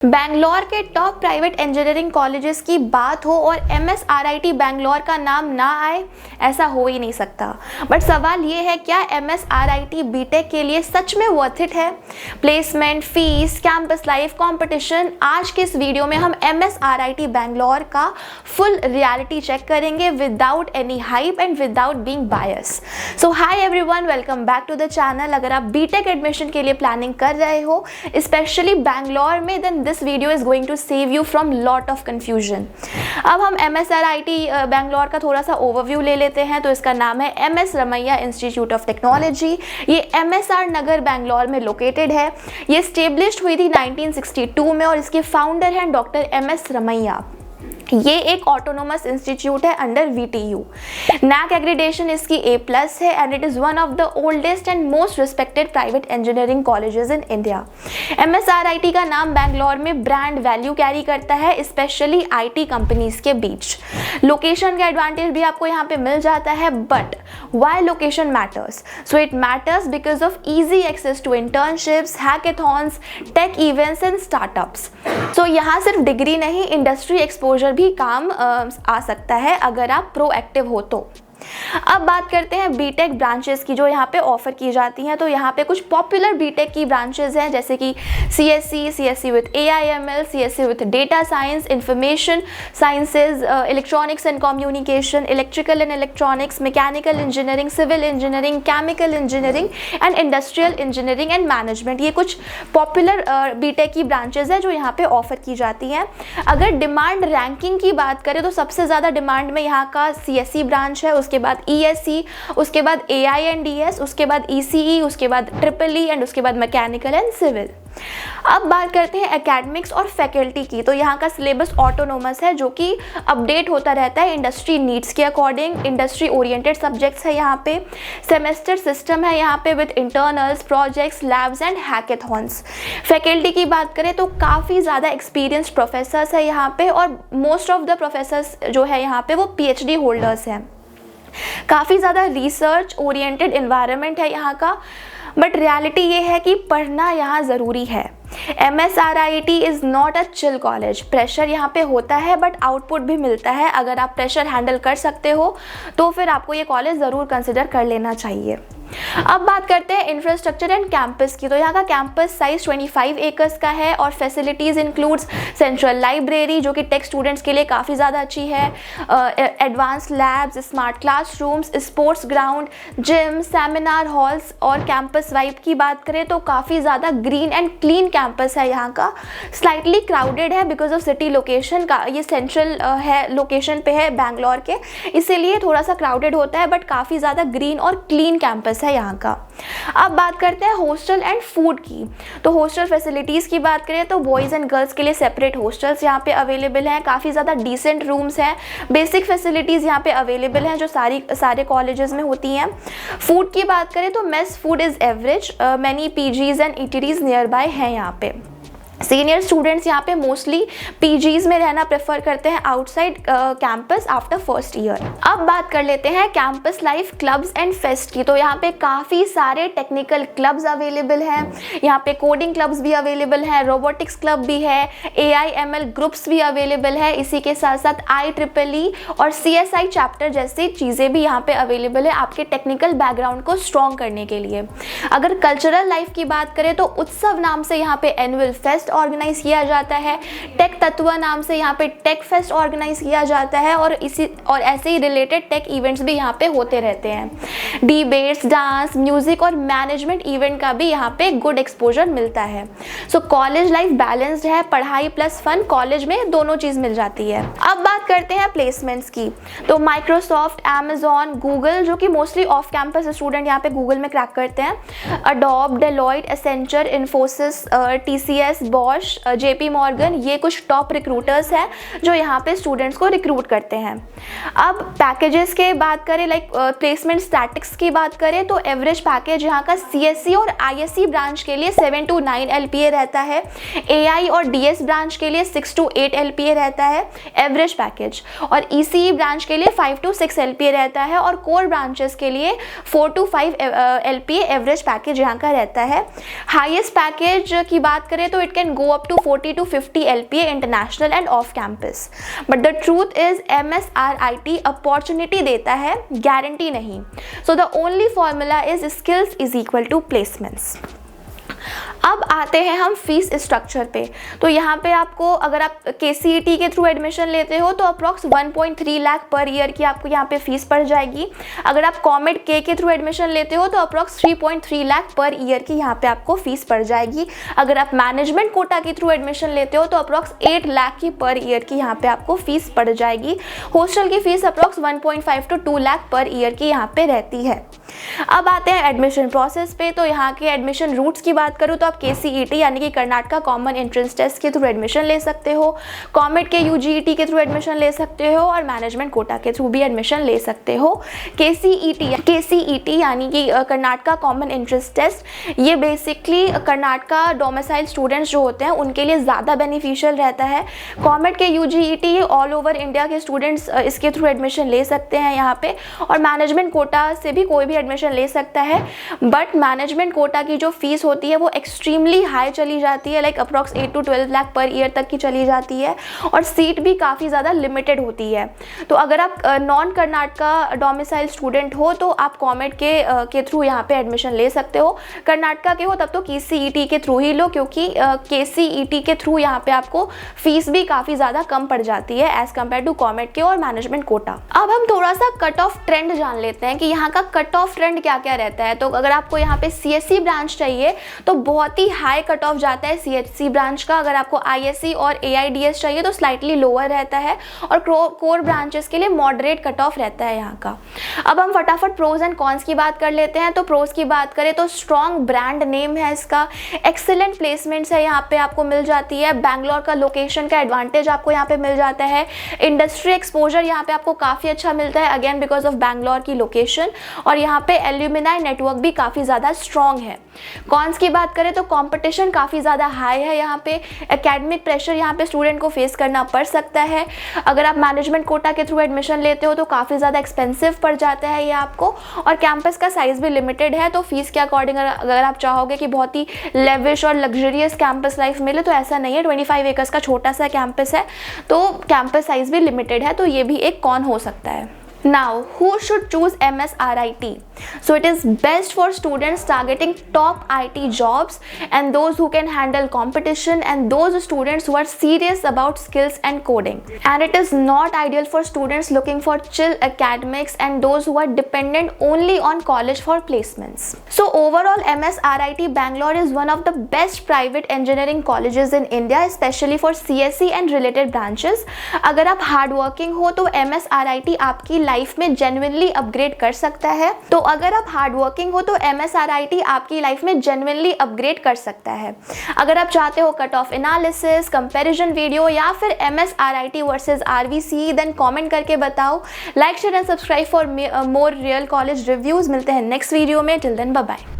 बैंगलोर के top private engineering colleges की बात हो और MSRIT बैंगलोर का नाम ना आए, ऐसा हो ही नहीं सकता। बट सवाल ये है, क्या MSRIT बीटेक के लिए सच में वर्थ इट है? Placement, fees, campus life, competition, आज के इस वीडियो में हम MSRIT बैंगलोर का फुल रियलिटी चेक करेंगे without any hype and without being bias. So hi everyone, welcome back to the channel. अगर आप बीटेक एडमिशन के लिए प्लानिंग कर रहे हो, स्पेशली बैंगलोर में, then this video is going to save you from lot of confusion. अब हम MSRIT बैंगलोर का थोड़ा सा ओवरव्यू ले लेते हैं। तो इसका नाम है MS Ramaiah institute of technology. ये MSR नगर बैंगलोर में लोकेटेड है। ये स्टेब्लिश्ड हुई थी 1962 में और इसके फाउंडर हैं डॉक्टर MS रमैया। ये एक ऑटोनोमस इंस्टीट्यूट है अंडर VTU। NAAC एग्रीडेशन इसकी A+ है and it is one of the oldest and most respected private engineering colleges in India. MSRIT का नाम बैंगलोर में ब्रांड वैल्यू कैरी करता है, स्पेशली IT कंपनीज के बीच। लोकेशन का एडवांटेज भी आपको यहाँ पे मिल जाता है, but why location matters? So it matters because of easy access to internships, hackathons, tech events and startups. So यहाँ सिर्फ डिग्री नहीं, इंडस्ट्री एक्सपोजर भी काम आ सकता है अगर आप प्रोएक्टिव हो तो। अब बात करते हैं बीटेक ब्रांचेस की जो यहाँ पे ऑफर की जाती हैं। तो यहाँ पे कुछ पॉपुलर बीटेक की ब्रांचेस हैं, जैसे कि CSC with AIML, CSC with data science, information sciences, electronics and communication, electrical and electronics, mechanical engineering, civil engineering, chemical engineering and industrial engineering and management. ये कुछ पॉपुलर बीटेक की branches हैं जो यहाँ पे ऑफर की जाती हैं। अगर डिमांड रैंकिंग की बात करें तो सबसे ज़्यादा डिमांड में यहाँ का CSC ब्रांच है, उसके बाद ESE, उसके बाद AINDS, उसके बाद ECE, उसके बाद EEE एंड उसके बाद मैकेनिकल एंड सिविल। अब बात करते हैं एकेडमिक्स और फैकल्टी की। तो यहाँ का सिलेबस ऑटोनोमस है जो कि अपडेट होता रहता है इंडस्ट्री नीड्स के अकॉर्डिंग। इंडस्ट्री ओरिएंटेड सब्जेक्ट्स है यहाँ पे। सेमेस्टर सिस्टम है यहाँ पे with internals, projects, labs and hackathons. Faculty की बात करें तो काफ़ी ज़्यादा एक्सपीरियंस्ड प्रोफेसर्स है यहाँ पे और मोस्ट ऑफ द प्रोफेसर्स जो है यहाँ पे वो PhD होल्डर्स हैं। काफ़ी ज़्यादा रिसर्च ओरिएंटेड एनवायरनमेंट है यहाँ का, बट रियलिटी ये है कि पढ़ना यहाँ ज़रूरी है। MSRIT is not a chill college. Pressure यहाँ पे होता है बट आउटपुट भी मिलता है। अगर आप प्रेशर हैंडल कर सकते हो तो फिर आपको ये कॉलेज ज़रूर कंसिडर कर लेना चाहिए। अब बात करते हैं इंफ्रास्ट्रक्चर एंड कैंपस की। तो यहाँ का कैंपस साइज 25 एकर्स का है और फैसिलिटीज़ इंक्लूड्स सेंट्रल लाइब्रेरी जो कि टेक स्टूडेंट्स के लिए काफ़ी ज़्यादा अच्छी है, advance labs, smart classrooms, sports ground, gym, seminar halls. और कैंपस वाइब की बात करें तो काफ़ी ज़्यादा ग्रीन एंड क्लीन कैंपस है यहाँ का। स्लाइटली क्राउडेड है बिकॉज ऑफ सिटी लोकेशन का, ये सेंट्रल है लोकेशन पे है बैंगलोर के, इसीलिए थोड़ा सा क्राउडेड होता है, बट काफ़ी ज़्यादा ग्रीन और क्लीन कैंपस है यहाँ का। अब बात करते हैं हॉस्टल एंड फूड की। तो हॉस्टल फैसिलिटीज़ की बात करें तो बॉयज़ एंड गर्ल्स के लिए सेपरेट हॉस्टल्स यहाँ पे अवेलेबल हैं। काफ़ी ज़्यादा डिसेंट रूम्स हैं। बेसिक फैसिलिटीज़ यहाँ पे अवेलेबल हैं जो सारे कॉलेजेस में होती हैं। फूड की बात करें तो mess food is average. Many PGs and ETDs near by हैं यहाँ पे। सीनियर स्टूडेंट्स यहाँ पे मोस्टली PGs में रहना प्रेफर करते हैं outside campus after first year. अब बात कर लेते हैं campus life, clubs and fest की। तो यहाँ पे काफ़ी सारे टेक्निकल क्लब्स अवेलेबल हैं। यहाँ पे कोडिंग क्लब्स भी अवेलेबल हैं, रोबोटिक्स क्लब भी है, AIML ग्रुप्स भी अवेलेबल है। इसी के साथ साथ IEEE और CSI चैप्टर जैसी चीज़ें भी यहाँ पे अवेलेबल है आपके टेक्निकल बैकग्राउंड को स्ट्रॉन्ग करने के लिए। अगर कल्चरल लाइफ की बात करें तो उत्सव नाम से यहाँ पे एनुअल फेस्ट ऑर्गेनाइज किया जाता है। टेक तत्व नाम से यहाँ पे टेक फेस्ट ऑर्गेनाइज किया जाता है और ऐसे ही रिलेटेड टेक इवेंट्स भी यहाँ पे होते रहते हैं। डिबेट्स, डांस, म्यूजिक और मैनेजमेंट इवेंट का भी यहाँ पे गुड एक्सपोजर मिलता है। सो कॉलेज लाइफ बैलेंस्ड है, पढ़ाई प्लस फन, कॉलेज में दोनों चीज़ मिल जाती है। अब बात करते हैं प्लेसमेंट्स की। तो माइक्रोसॉफ्ट, Amazon, गूगल, जो कि मोस्टली ऑफ कैंपस स्टूडेंट यहाँ पे गूगल में क्रैक करते हैं, Adobe, Deloitte, Accenture, Infosys, TCS, Bosch, JP Morgan, ये कुछ टॉप रिक्रूटर्स हैं जो यहाँ पे स्टूडेंट्स को रिक्रूट करते हैं। अब पैकेजेस के बात करें, लाइक प्लेसमेंट स्टैटिक्स की बात करें तो एवरेज पैकेज यहाँ का CSC और ISC ब्रांच के लिए 7 to 9 LPA रहता है। AI और DS ब्रांच के लिए 6 to 8 LPA रहता है एवरेज पैकेज, और ECE ब्रांच के लिए 5 to 6 LPA रहता है, और कोर ब्रांचेस के लिए 4 to 5 LPA एवरेज पैकेज यहाँ का रहता है। हाईएस्ट पैकेज की बात करें तो it can can go up to 40 to 50 LPA international and off campus. But the truth is MSRIT opportunity देता है, guarantee नहीं. So the only formula is skills is equal to placements. अब आते हैं हम फीस स्ट्रक्चर पे. तो यहाँ पे आपको अगर आप KCET के थ्रू एडमिशन लेते हो तो अप्रॉक्स 1.3 लाख पर ईयर की आपको यहाँ पे फीस पड़ जाएगी. अगर आप कॉमेड के थ्रू एडमिशन लेते हो तो अप्रॉक्स 3.3 लाख पर ईयर की यहाँ पे आपको फीस पड़ जाएगी. अगर आप मैनेजमेंट कोटा के थ्रू एडमिशन लेते हो तो अप्रॉक्स 8 लाख की पर ईयर की यहाँ पे आपको फीस पड़ जाएगी. हॉस्टल की fees approx 1.5 to 2 lakh per year की यहाँ पे रहती है. अब आते हैं एडमिशन प्रोसेस पे. तो यहाँ के एडमिशन रूट्स की बात करूँ तो आप KCET यानी कि कर्नाटका कॉमन एंट्रेंस टेस्ट के थ्रू एडमिशन ले सकते हो, कॉमेड के UGET के थ्रू एडमिशन ले सकते हो और मैनेजमेंट कोटा के थ्रू भी एडमिशन ले सकते हो. KCET यानी कि कर्नाटका कॉमन एंट्रेंस टेस्ट, ये बेसिकली कर्नाटका डोमिसाइल स्टूडेंट्स जो होते हैं उनके लिए ज़्यादा बेनिफिशियल रहता है. कॉमेड के UGET ये ऑल ओवर इंडिया के स्टूडेंट्स इसके थ्रू एडमिशन ले सकते हैं यहाँ पे, और मैनेजमेंट कोटा से भी कोई भी एडमिशन ले सकता है. बट मैनेजमेंट कोटा की जो फीस होती है वो एक्सट्रीमली हाई चली जाती है, like approx 8 to 12 lakh per year तक की चली जाती है, और सीट भी काफ़ी ज़्यादा लिमिटेड होती है. तो अगर आप नॉन कर्नाटका डोमिसाइल स्टूडेंट हो तो आप कॉमेड के थ्रू यहाँ पे एडमिशन ले सकते हो. कर्नाटका के हो तब तो KCET के थ्रू ही लो, क्योंकि KCET के थ्रू यहाँ पे आपको फीस भी काफ़ी ज़्यादा कम पड़ जाती है एज़ कम्पेयर टू कॉमेड के और मैनेजमेंट कोटा. अब हम थोड़ा सा कट ऑफ ट्रेंड जान लेते हैं कि यहाँ का कट ऑफ ट्रेंड क्या क्या रहता है. तो अगर आपको यहाँ पे CSE ब्रांच चाहिए तो बहुत ही हाई कट ऑफ जाता है CSE ब्रांच का. अगर आपको ISE और AIDS चाहिए तो स्लाइटली लोअर रहता है, और कोर ब्रांचेस के लिए मॉडरेट कट ऑफ रहता है यहाँ का. अब हम फटाफट प्रोज एंड कॉन्स की बात कर लेते हैं. तो प्रोज की बात करें तो स्ट्रॉन्ग ब्रांड नेम है इसका, एक्सीलेंट प्लेसमेंट्स है यहाँ पे आपको मिल जाती है, बैंगलोर का लोकेशन का एडवांटेज आपको यहाँ पे मिल जाता है, इंडस्ट्री एक्सपोजर यहाँ पे आपको काफ़ी अच्छा मिलता है अगेन बिकॉज ऑफ बैंगलोर की लोकेशन, और यहाँ पे एल्यूमिनाई नेटवर्क भी काफ़ी ज़्यादा स्ट्रॉन्ग है. कॉन्स की बात करें तो कंपटीशन काफ़ी ज़्यादा हाई है यहाँ पे, एकेडमिक प्रेशर यहाँ पे स्टूडेंट को फेस करना पड़ सकता है. अगर आप मैनेजमेंट कोटा के थ्रू एडमिशन लेते हो तो काफ़ी ज़्यादा एक्सपेंसिव पड़ जाता है ये आपको, और कैंपस का साइज़ भी लिमिटेड है. तो फीस के अकॉर्डिंग अगर आप चाहोगे कि बहुत ही लेविश और लग्जरियस कैंपस लाइफ मिले तो ऐसा नहीं है. 25 एकर्स का छोटा सा कैंपस है, तो कैंपस साइज़ भी लिमिटेड है, तो ये भी एक कॉन हो सकता है. Now, who should choose MSRIT? So it is best for students targeting top IT jobs and those who can handle competition and those students who are serious about skills and coding. And it is not ideal for students looking for chill academics and those who are dependent only on college for placements. So overall, MSRIT Bangalore is one of the best private engineering colleges in India, especially for CSE and related branches. अगर आप hardworking हो तो MSRIT आपकी life में genuinely upgrade कर सकता है. तो अगर आप हार्ड वर्किंग हो तो MSRIT आपकी लाइफ में जेन्युइनली अपग्रेड कर सकता है. अगर आप चाहते हो cut off analysis, comparison video या फिर MSRIT versus RVCE, then comment करके बताओ. Like, share and subscribe for more real college reviews. मिलते हैं नेक्स्ट वीडियो में. Till then bye bye.